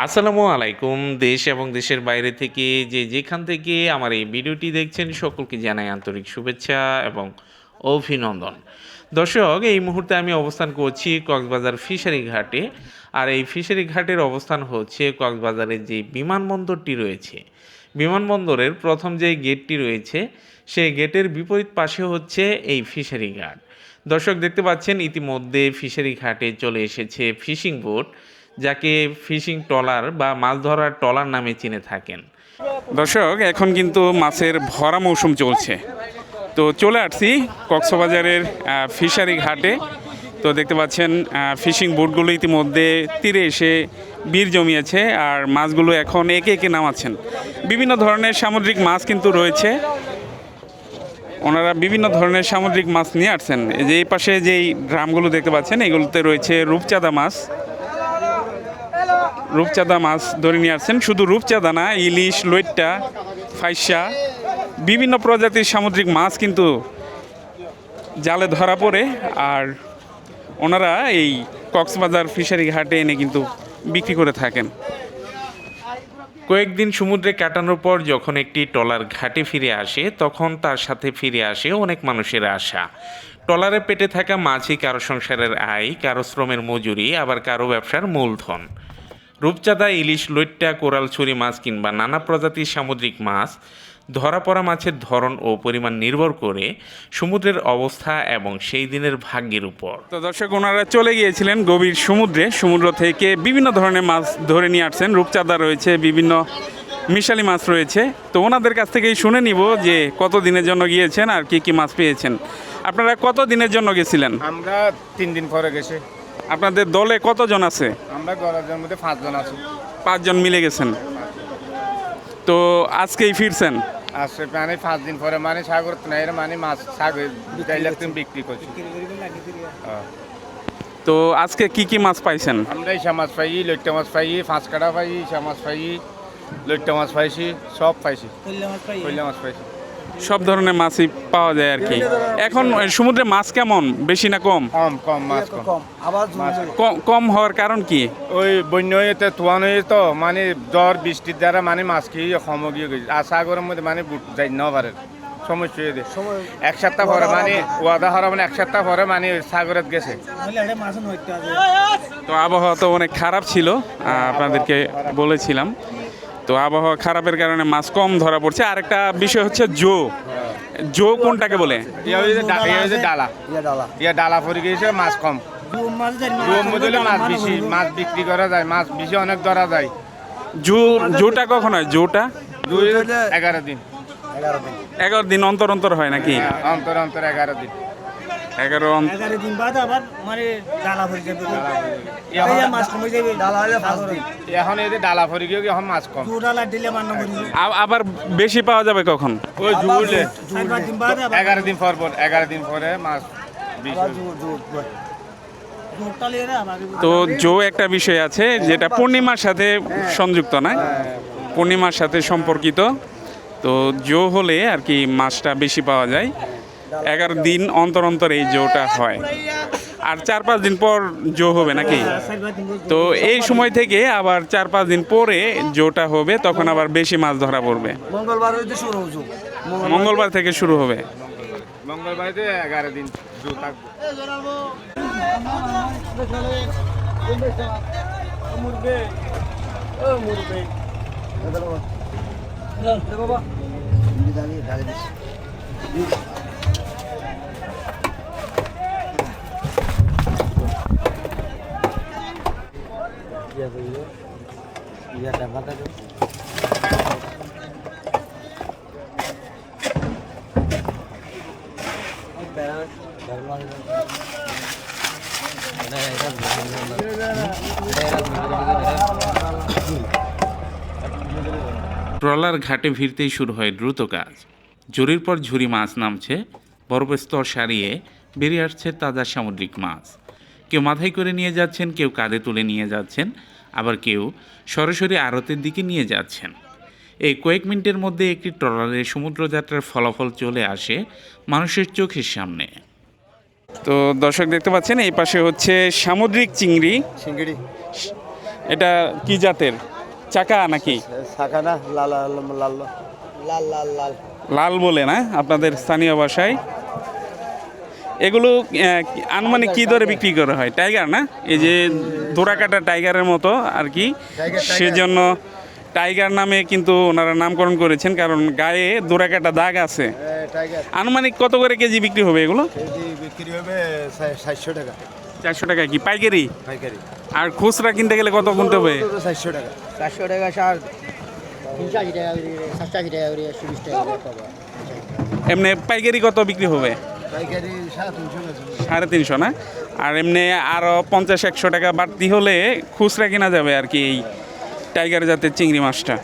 আসসালামু আলাইকুম। দেশ এবং দেশের বাইরে থেকে যেখান থেকে আমার এই ভিডিওটি দেখছেন সকলকে জানাই আন্তরিক শুভেচ্ছা এবং অভিনন্দন। দর্শক, এই মুহূর্তে আমি অবস্থান করছি কক্সবাজার ফিশারি ঘাটে। আর এই ফিশারি ঘাটের অবস্থান হচ্ছে কক্সবাজারের যে বিমানবন্দরটি রয়েছে, বিমানবন্দরের প্রথম যে গেটটি রয়েছে সেই গেটের বিপরীত পাশে হচ্ছে এই ফিশারি ঘাট। দর্শক, দেখতে পাচ্ছেন ইতিমধ্যে ফিশারি ঘাটে চলে এসেছে ফিশিং বোট, যাকে ফিশিং ট্রলার বা মাছ ধরার ট্রলার নামে চিনে থাকেন। দর্শক, এখন কিন্তু মাছের ভরা মৌসুম চলছে। তো চলে আসছি কক্সবাজারের ফিশারি ঘাটে। তো দেখতে পাচ্ছেন ফিশিং বোটগুলো ইতিমধ্যে তীরে এসে ভিড় জমিয়েছে আর মাছগুলো এখন একে একে নামাচ্ছেন। বিভিন্ন ধরনের সামুদ্রিক মাছ কিন্তু রয়েছে, ওনারা বিভিন্ন ধরনের সামুদ্রিক মাছ নিয়ে আসছেন। এই পাশে যেই ড্রামগুলো দেখতে পাচ্ছেন এগুলোতে রয়েছে রূপচাঁদা মাছ। রূপচাঁদা মাছ ধরে নিয়ে আসছেন। শুধু রূপচাঁদা না, ইলিশ, লইট্টা, ফাইসা, বিভিন্ন প্রজাতির সামুদ্রিক মাছ কিন্তু জালে ধরা পড়ে আর ওনারা এই কক্সবাজার ফিশারি ঘাটে এনে কিন্তু বিক্রি করে থাকেন। কয়েকদিন সমুদ্রে কাটানোর পর যখন একটি ট্রলার ঘাটে ফিরে আসে, তখন তার সাথে ফিরে আসে অনেক মানুষের আশা। ট্রলারে পেটে থাকা মাছই কারো সংসারের আয়, কারো শ্রমের মজুরি, আবার কারো ব্যবসার মূলধন। রূপচাঁদা, ইলিশ, লইট্টা, কোরাল, ছুরি মাছ কিংবা নানা প্রজাতির সামুদ্রিক মাছ ধরা পড়া মাছের ধরন ও পরিমাণ নির্ভর করে সমুদ্রের অবস্থা এবং সেই দিনের ভাগ্যের উপর। তো দর্শক, ওনারা চলে গিয়েছিলেন গভীর সমুদ্রে। সমুদ্র থেকে বিভিন্ন ধরনের মাছ ধরে নিয়ে আসছেন। রূপচাঁদা রয়েছে, বিভিন্ন মিশালি মাছ রয়েছে। তো ওনাদের কাছ থেকেই শুনে নিব যে কত দিনের জন্য গিয়েছেন আর কি কি মাছ পেয়েছেন। আপনারা কত দিনের জন্য গেছিলেন? আমরা 3 দিন পরে গেছি। আপনাদের দলে কতজন আছে? আমরা গড়ার মধ্যে 5 জন আছি। 5 জন মিলে গেছেন। তো আজকেই ফিরছেন? আসছে মানে 5 দিন পরে মানে সাগর নাই মানে মাছ সাগর বিক্রি করছি। তো আজকে কি কি মাছ পাইছেন? আমরা ইসা মাছ পাই, লইট্টা মাছ পাই, 5 কাটা পাই, ইসা মাছ পাই, লইট্টা মাছ পাইছি, সব পাইছি। কইলা মাছ পাইছি। সব ধরনের মাছই পাওয়া যায় আর কি। এখন সমুদ্রে মাছ কেমন, বেশি না কম? কম মাছ কম। কম হওয়ার কারণ কি? ওই বন্য হয়েতে তোয়ানো তো মানে জ্বর বৃষ্টির দ্বারা মানে মাছ খেয়ে কম গিয়ে গেছে। আর সাগরের মধ্যে মানে যাই ন পারে সমস্যা হয়ে এক সপ্তাহ পরে মানে ওয়াদা হওয়ার মানে এক সপ্তাহ পরে মানে সাগরের গেছে। তো আবহাওয়া তো অনেক খারাপ ছিল, আপনাদেরকে বলেছিলাম। তো আবহাওয়া খারাপের কারণে মাছ কম ধরা পড়ছে। আরেকটা বিষয় হচ্ছে জো কোনটাকে বলে? ডালা পরে গিয়েছে, মাছ কম। মাছ বেশি, মাছ বিক্রি করা যায়, মাছ বেশি অনেক ধরা যায়। জোটা কখন হয়? জোটা 11 দিন। 11 দিন অন্তর অন্তর হয় নাকি? অন্তর 11 দিন। 11 দিন বাদ আবার মানে ডালা ভরে যাবে। মাছ কমে যাবে। এখন এই যে ডালা ভরে গিয়ে এখন মাছ কম। ডালা দিলে মান্য করি। আবার বেশি পাওয়া যাবে কখন? ওই জুড়লে 4 দিন বাদ 11 দিন পর 11 দিন পরে মাছ বেশি। তো জো একটা বিষয় আছে যেটা পূর্ণিমার সাথে সংযুক্ত, না? পূর্ণিমার সাথে সম্পর্কিত। তো জো হলে আর কি মাছটা বেশি পাওয়া যায়। 11 দিন অন্তর অন্তর এই জোটা হয়। আর 4-5 দিন পর জো হবে নাকি? তো এই সময় থেকে আবার 4-5 দিন পরে জোটা হবে, তখন আবার বেশি মাছ ধরা পড়বে। মঙ্গলবার থেকে শুরু হবে। মঙ্গলবার 11 দিন জো থাকবে। ট্রলার ঘাটে ভিড়তেই শুরু হয় দ্রুত কাজ। ঝুড়ির পর ঝুড়ি মাছ নামছে, বরফের স্তর সারিয়ে বেরিয়ে আসছে তাজা সামুদ্রিক মাছ। কেউ মাথায় করে নিয়ে যাচ্ছেন, কেউ কাঁধে তুলে নিয়ে যাচ্ছেন, আবার কেউ সরাসরি আড়তের দিকে নিয়ে যাচ্ছেন। এই কয়েক মিনিটের মধ্যে একটি ট্রলারের সমুদ্রযাত্রার ফলাফল চলে আসে মানুষের চোখের সামনে। তো দর্শক দেখতে পাচ্ছেন এই পাশে হচ্ছে সামুদ্রিক চিংড়ি। এটা কি জাতের, চাকা নাকি? শাখা না, লাল লাল লাল লাল লাল লাল বলে না আপনাদের স্থানীয় ভাষায়। এগুলো আনুমানিক কি দরে বিক্রি করা হয়? টাইগার না, এই যে দোরাকাটা টাইগারের মতো আর কি, সেজন্য টাইগার নামে কিন্তু ওনারা নামকরণ করেছেন, কারণ গায়ে দোরাকাটা দাগ আছে। টাইগার আনুমানিক কত করে কেজি বিক্রি হবে এগুলো? কেজি বিক্রি হবে 700 টাকা 400 টাকা কি পাইকারি? পাইকারি। আর খুচরা কিনতে গেলে কত কিনতে হবে? 400 টাকা 400 টাকা সার 380 টাকা করে 780 টাকা করে 120 টাকা করে পাবো। এমনি পাইকারি কত বিক্রি হবে? পাইকারি 350 350 না? আর এমনি আরও 50-100 টাকা বাড়তি হলে খুচরা কেনা যাবে আর কি এই টাইগার জাতের চিংড়ি মাছটা।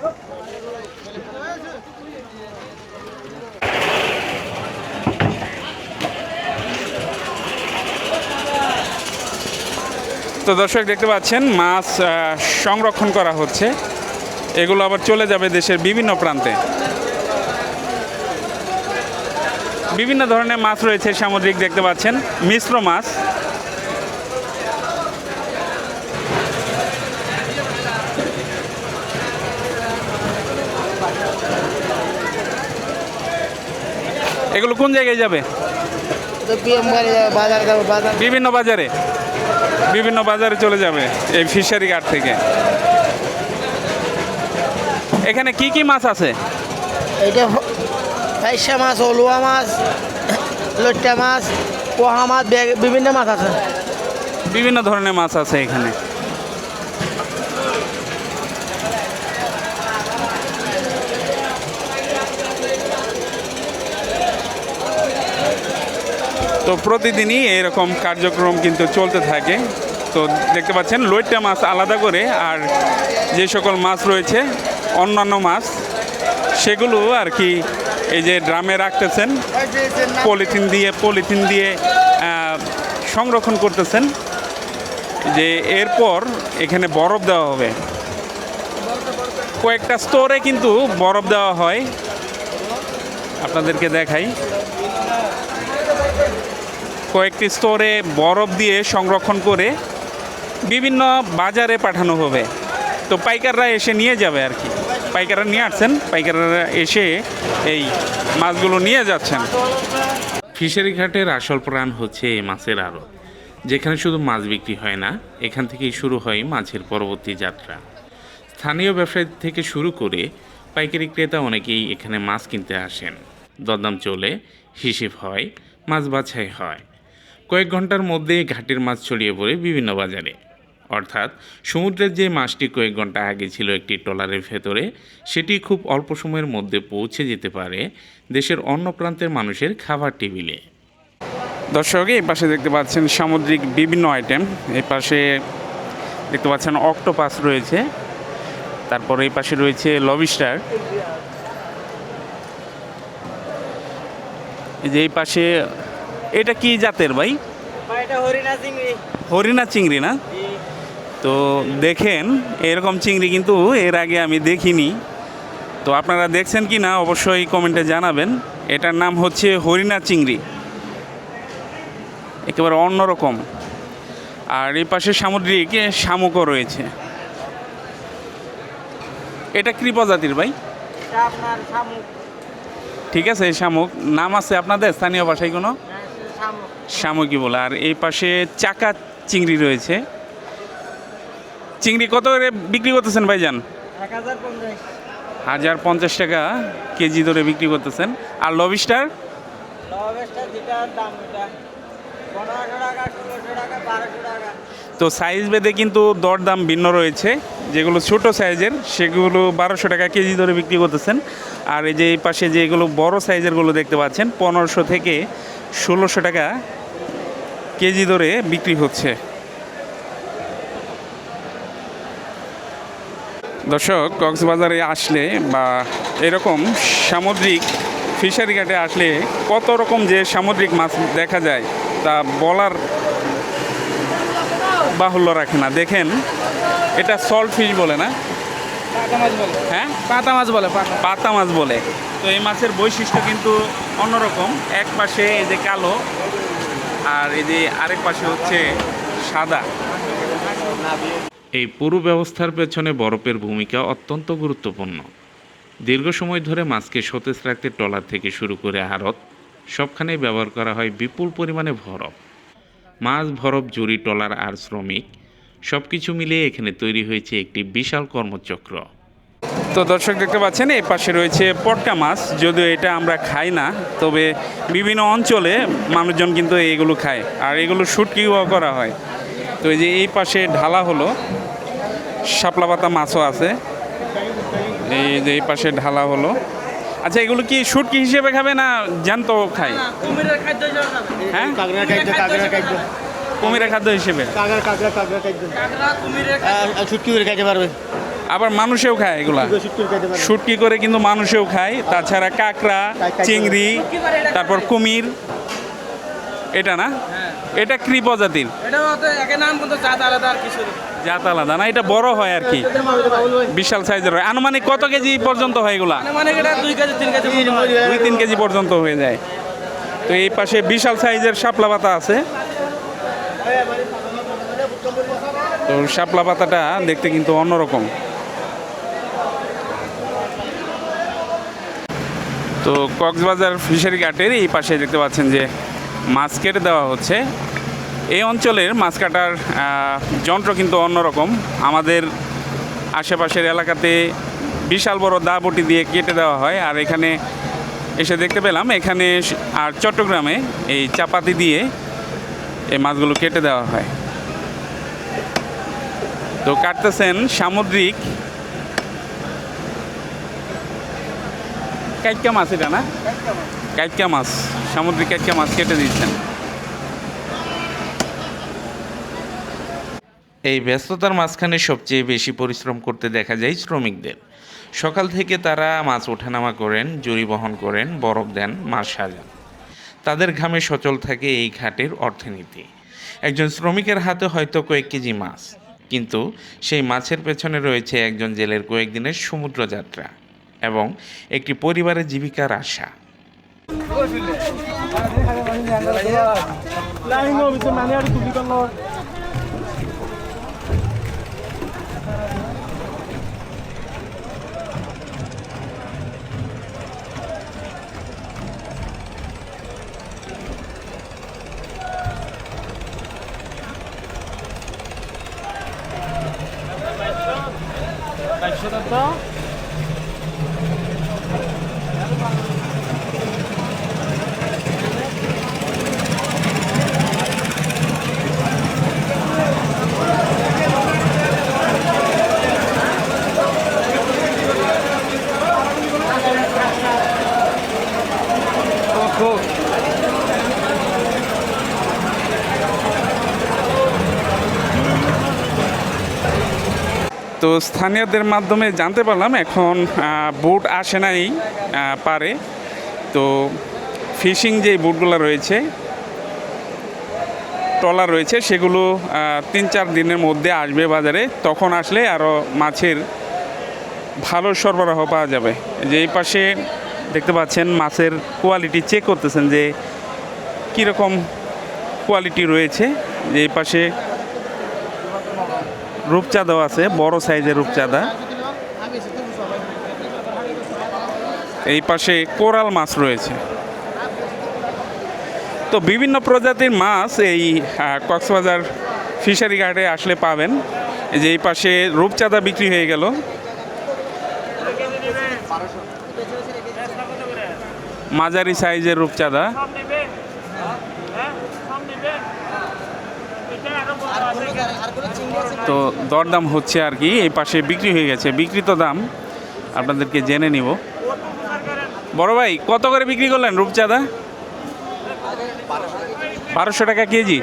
তো দর্শক দেখতে পাচ্ছেন মাছ সংরক্ষণ করা হচ্ছে, এগুলো আবার চলে যাবে দেশের বিভিন্ন প্রান্তে। বিভিন্ন ধরনের মাছ রয়েছে সামুদ্রিক, দেখতে পাচ্ছেন মিশ্র মাছ। এগুলো কোন জায়গায় যাবে? বাজার বাজার বিভিন্ন বাজারে চলে যাবে এই ফিশারি ঘাট থেকে। এখানে কি কি মাছ আছে? এটা ফাইসা মাছ, অলুয়া মাছ, লইট্টা মাছ, পোহা মাছ, বিভিন্ন মাছ আছে। বিভিন্ন ধরনের মাছ আছে এখানে। তো প্রতিদিনই এরকম কার্যক্রম কিন্তু চলতে থাকে। তো দেখতে পাচ্ছেন লইট্টা মাছ আলাদা করে, আর যে সকল মাছ রয়েছে অন্যান্য মাছ সেগুলো আর কি এই যে ড্রামে রাখতেছেন, পলিথিন দিয়ে সংরক্ষণ করতেছেন, যে এরপর এখানে বরফ দেওয়া হবে। কয়েকটা স্তরে কিন্তু বরফ দেওয়া হয়, আপনাদেরকে দেখাই। কয়েকটি স্তরে বরফ দিয়ে সংরক্ষণ করে বিভিন্ন বাজারে পাঠানো হবে। তো পাইকাররা এসে নিয়ে যাবে আর কি, পাইকাররা নিয়ে আসছেন, পাইকাররা এসে এই মাছগুলো নিয়ে যাচ্ছেন। ফিশারি ঘাটের আসল প্রাণ হচ্ছে এই মাছের আড়ত, যেখানে শুধু মাছ বিক্রি হয় না, এখান থেকেই শুরু হয় মাছের পরবর্তী যাত্রা। স্থানীয় ব্যবসায়ী থেকে শুরু করে পাইকারি ক্রেতা অনেকেই এখানে মাছ কিনতে আসেন। দরদাম চলে, হিসেব হয়, মাছ বাছাই হয়। কয়েক ঘন্টার মধ্যে ঘাটের মাছ ছড়িয়ে পড়ে বিভিন্ন বাজারে। অর্থাৎ সমুদ্রের যে মাছটি কয়েক ঘন্টা আগে ছিল একটি ট্রলারের ভেতরে, সেটি খুব অল্প সময়ের মধ্যে পৌঁছে যেতে পারে দেশের অন্য প্রান্তের মানুষের খাবার টেবিলে। দর্শক এই পাশে দেখতে পাচ্ছেন সামুদ্রিক বিভিন্ন আইটেম। এই পাশে দেখতে পাচ্ছেন অক্টোপাস রয়েছে, তারপর এই পাশে রয়েছে লবিস্টার, এই যে এই পাশে এটা কি জাতের ভাই? হরিণা চিংড়ি না? তো দেখেন এরকম চিংড়ি কিন্তু এর আগে আমি দেখিনি। তো আপনারা দেখছেন কি না অবশ্যই কমেন্টে জানাবেন। এটার নাম হচ্ছে হরিণা চিংড়ি, একেবারে অন্যরকম। আর এই পাশে সামুদ্রিক শামুকও রয়েছে। এটা কি প্রজাতির ভাই? ঠিক আছে, শামুক নাম আছে আপনাদের স্থানীয় ভাষায় কোনো? শামুকই বলে। আর এই পাশে চাকা চিংড়ি রয়েছে। চিংড়ি কত করে বিক্রি করতেছেন ভাইজান? 1050 টাকা কেজি ধরে বিক্রি করতেছেন। আর লবিস্টার? তো সাইজ ভেদে কিন্তু দরদাম ভিন্ন রয়েছে। যেগুলো ছোট সাইজের সেগুলো 1200 টাকা কেজি ধরে বিক্রি করতেছেন। আর এই যে এই পাশে যেগুলো বড় সাইজেরগুলো দেখতে পাচ্ছেন 1500 থেকে 1600 টাকা কেজি ধরে বিক্রি হচ্ছে। দর্শক কক্সবাজারে আসলে বা এরকম সামুদ্রিক ফিশারি ঘাটে আসলে কত রকম যে সামুদ্রিক মাছ দেখা যায় তা বলার বাহুল্য রাখে না। দেখেন এটা সল্ট ফিশ বলে না? হ্যাঁ, পাতা মাছ বলে। পাতা মাছ বলে। তো এই মাছের বৈশিষ্ট্য কিন্তু অন্যরকম। এক পাশে এই যে কালো, আর এই যে আরেক পাশে হচ্ছে সাদা। এই পুরো ব্যবস্থার পেছনে বরফের ভূমিকা অত্যন্ত গুরুত্বপূর্ণ। দীর্ঘ সময় ধরে মাছকে সতেজ রাখতে ট্রলার থেকে শুরু করে আড়ত সবখানেই ব্যবহার করা হয় বিপুল পরিমাণে বরফ। মাছ, বরফ, জুড়ি, ট্রলার আর শ্রমিক সব কিছু মিলিয়ে এখানে তৈরি হয়েছে একটি বিশাল কর্মচক্র। তো দর্শক দেখতে পাচ্ছেন এই পাশে রয়েছে পটকা মাছ, যদিও এটা আমরা খাই না, তবে বিভিন্ন অঞ্চলে মানুষজন কিন্তু এইগুলো খায় আর এগুলো শুটকিও করা হয়। তো এই যে এই পাশে ঢালা হলো শাপলা পাতা মাছও আছে, এই যে এই পাশে ঢালা হলো। আচ্ছা, এগুলো কি শুটকি হিসেবে খাবে না জ্যান্ত খায়? হ্যাঁ, কুমিরের খাদ্য হিসেবে। ছুটকি করে খাইতে পারবে। আবার মানুষেও খায় এগুলা, শুটকি করে কিন্তু মানুষেও খায়। তাছাড়া কাঁকড়া, চিংড়ি, তারপর কুমির, এটা না, এটা কি প্রজাতির? জাত আলাদা না, এটা বড় হয় আর কি, বিশাল সাইজের হয়। আনুমানিক কত কেজি পর্যন্ত হয় এগুলা? 2-3 কেজি পর্যন্ত হয়ে যায়। তো এই পাশে বিশাল সাইজের শাপলা পাতা আছে। তো শাপলা পাতাটা দেখতে কিন্তু অন্যরকম। তো কক্সবাজার ফিশারি ঘাটের এই পাশে দেখতে পাচ্ছেন যে মাছ কেটে দেওয়া হচ্ছে। এই অঞ্চলের মাছ কাটার যন্ত্র কিন্তু অন্যরকম। আমাদের আশেপাশের এলাকাতে বিশাল বড় দা বটি দিয়ে কেটে দেওয়া হয়, আর এখানে এসে দেখতে পেলাম এখানে আর চট্টগ্রামে এই চাপাতি দিয়ে এই মাছগুলো কেটে দেওয়া হয়। তো কাটতেছেন সামুদ্রিক কাইটকা মাছ, এটা না, কাইটকা মাছ, সামুদ্রিক কাইটকা মাছ কেটে দিচ্ছেন। এই ব্যস্ততার মাঝখানে সবচেয়ে বেশি পরিশ্রম করতে দেখা যায় শ্রমিকদের। সকাল থেকে তারা মাছ ওঠানামা করেন, জুড়ি বহন করেন, বরফ দেন, মাছ সাজান। তাদের ঘামে সচল থাকে এই ঘাটের অর্থনীতি। একজন শ্রমিকের হাতে হয়তো কয়েক কেজি মাছ, কিন্তু সেই মাছের পেছনে রয়েছে একজন জেলের কয়েকদিনের সমুদ্র যাত্রা এবং একটি পরিবারের জীবিকার আশা। তো স্থানীয়দের মাধ্যমে জানতে পারলাম এখন বোট আসে নাই পারে। তো ফিশিং যে বোটগুলো রয়েছে, ট্রলার রয়েছে, সেগুলো 3-4 দিনের মধ্যে আসবে বাজারে। তখন আসলে আরও মাছের ভালো সরবরাহ পাওয়া যাবে। যে এই পাশে দেখতে পাচ্ছেন মাছের কোয়ালিটি চেক করতেছেন যে কীরকম কোয়ালিটি রয়েছে। যে এই পাশে রূপচাঁদাও আছে, বড় সাইজের রূপচাঁদা। এই পাশে কোরাল মাছ রয়েছে। তো বিভিন্ন প্রজাতির মাছ এই কক্সবাজার ফিশারি ঘাটে আসলে পাবেন। এই যে এই পাশে রূপচাঁদা বিক্রি হয়ে গেল। মাঝারি সাইজের রূপচাঁদা। তো দরদাম হচ্ছে আর কি, এই পাশে বিক্রি হয়ে গেছে। বিক্রিত দাম আপনাদেরকে জেনে নিব। বড় ভাই, কত করে বিক্রি করলেন রূপচাঁদা? 1200 টাকা কেজি।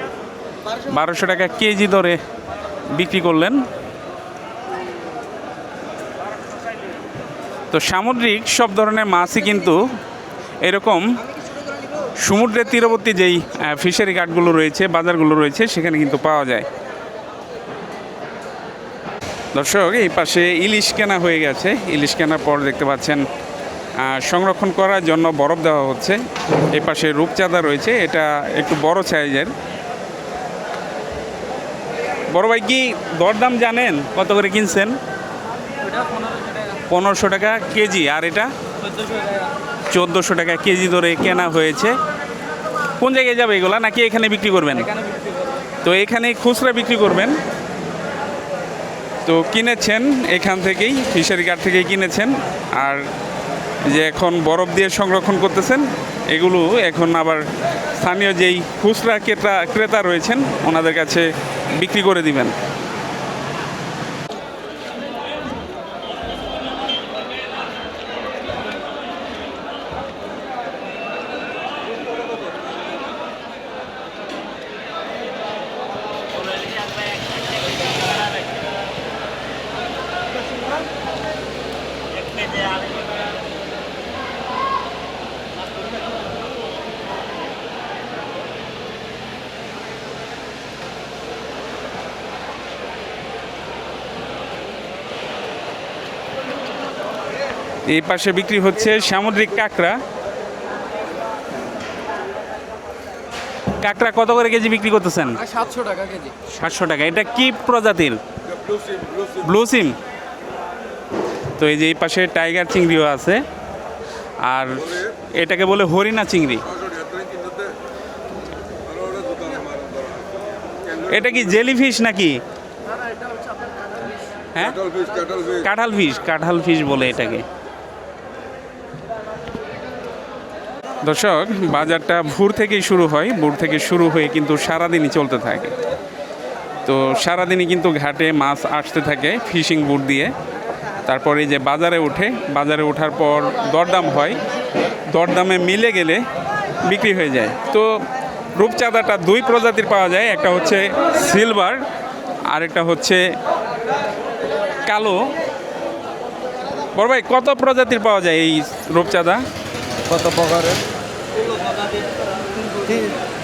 1200 টাকা কেজি দরে বিক্রি করলেন। তো সামুদ্রিক সব ধরনের মাছই কিন্তু এরকম সমুদ্রের তীরবর্তী যেই ফিশারি ঘাটগুলো রয়েছে, বাজারগুলো রয়েছে, সেখানে কিন্তু পাওয়া যায়। দর্শক, এই পাশে ইলিশ কেনা হয়ে গেছে। ইলিশ কেনার পর দেখতে পাচ্ছেন সংরক্ষণ করার জন্য বরফ দেওয়া হচ্ছে। এই পাশে রূপচাঁদা রয়েছে, এটা একটু বড় সাইজের। বড় ভাই কি দরদাম জানেন কত করে কিনছেন? 1500 টাকা কেজি। আর এটা 1400 টাকা কেজি ধরে কেনা হয়েছে। কোন জায়গায় যাবে এগুলা, নাকি এখানে বিক্রি করবেন? তো এখানে খুচরা বিক্রি করবেন। তো কিনেছেন এখান থেকেই, ফিশারি ঘাট থেকেই কিনেছেন। আর যে এখন বরফ দিয়ে সংরক্ষণ করতেছেন, এগুলো এখন আবার স্থানীয় যেই খুচরা ক্রেতা রয়েছেন ওনাদের কাছে বিক্রি করে দিবেন। এই পাশে বিক্রি হচ্ছে সামুদ্রিক কাঁকড়া। কাঁকড়া কত করে কেজি বিক্রি করতেছেন? 700 টাকা কেজি। 700 টাকা। এটা কি প্রজাতির? ব্লু সিম। তো এই যে এই পাশে টাইগার চিংড়িও আছে, আর এটাকে বলে হরিণা চিংড়ি। এটা কি জেলিফিশ নাকি? হ্যাঁ, কাঁঠাল ফিশ বলে এটাকে। দর্শক, বাজারটা ভোর থেকেই শুরু হয়, ভোর থেকে শুরু হয়ে কিন্তু সারাদিনই চলতে থাকে। তো সারাদিনই কিন্তু ঘাটে মাছ আসতে থাকে ফিশিং বুট দিয়ে। তারপরে যে বাজারে ওঠে, বাজারে ওঠার পর দরদাম হয়, দরদামে মিলে গেলে বিক্রি হয়ে যায়। তো রূপচাঁদাটা 2 প্রজাতির পাওয়া যায়, একটা হচ্ছে সিলভার আর একটা হচ্ছে কালো। বড় ভাই, কত প্রজাতির পাওয়া যায় এই রূপচাঁদা? কত প্রকারের?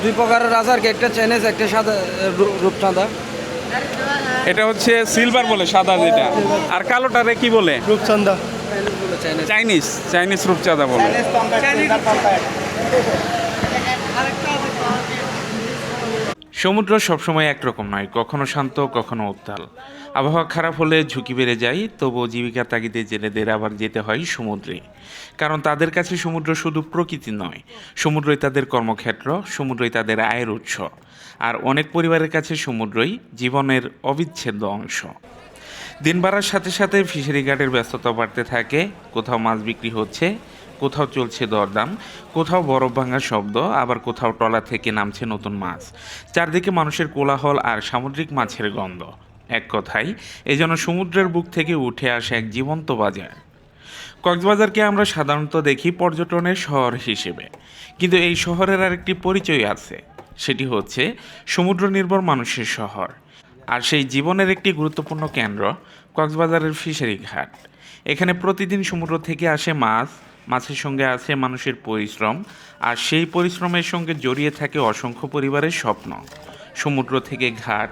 2 প্রকারের আছে, আর কি একটা চাইনিজ, একটা সাদা রূপচাঁদা। এটা হচ্ছে সিলভার বলে, সাদা যেটা। আর কালোটারে কি বলে? রূপচন্দা। চাইনিজ রূপচাঁদা বলে। সমুদ্র সবসময় একরকম নয়, কখনো শান্ত কখনো উত্তাল। আবহাওয়া খারাপ হলে ঝুঁকি বেড়ে যায়, তবুও জীবিকার তাগিদে জেলেদের আবার যেতে হয় সমুদ্রে। কারণ তাদের কাছে সমুদ্র শুধু প্রকৃতি নয়, সমুদ্রই তাদের কর্মক্ষেত্র, সমুদ্রই তাদের আয়ের উৎস। আর অনেক পরিবারের কাছে সমুদ্রই জীবনের অবিচ্ছেদ্য অংশ। দিন বাড়ার সাথে সাথে ফিশারি ঘাটের ব্যস্ততা বাড়তে থাকে। কোথাও মাছ বিক্রি হচ্ছে, কোথাও চলছে দরদাম, কোথাও বরফ ভাঙার শব্দ, আবার কোথাও ট্রলার থেকে নামছে নতুন মাছ। চারদিকে মানুষের কোলাহল আর সামুদ্রিক মাছের গন্ধ। এক কথায়, এই জন্য সমুদ্রের বুক থেকে উঠে আসে এক জীবন্ত বাজার। কক্সবাজারকে আমরা সাধারণত দেখি পর্যটনের শহর হিসেবে, কিন্তু এই শহরের আরেকটি পরিচয় আছে। সেটি হচ্ছে সমুদ্র নির্ভর মানুষের শহর। আর সেই জীবনের একটি গুরুত্বপূর্ণ কেন্দ্র কক্সবাজারের ফিশারি ঘাট। এখানে প্রতিদিন সমুদ্র থেকে আসে মাছ, মাছের সঙ্গে আছে মানুষের পরিশ্রম, আর সেই পরিশ্রমের সঙ্গে জড়িয়ে থাকে অসংখ্য পরিবারের স্বপ্ন। সমুদ্র থেকে ঘাট,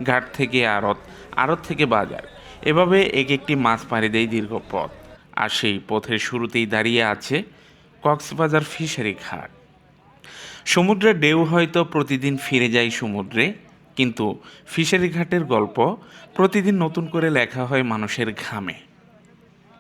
ঘাট থেকে আড়ত, আড়ত থেকে বাজার, এভাবে এক একটি মাছ পাড়ি দেয় দীর্ঘ পথ। আর সেই পথের শুরুতেই দাঁড়িয়ে আছে কক্সবাজার ফিশারি ঘাট। সমুদ্রের ঢেউ হয়তো প্রতিদিন ফিরে যায় সমুদ্রে, কিন্তু ফিশারি ঘাটের গল্প প্রতিদিন নতুন করে লেখা হয় মানুষের ঘামে।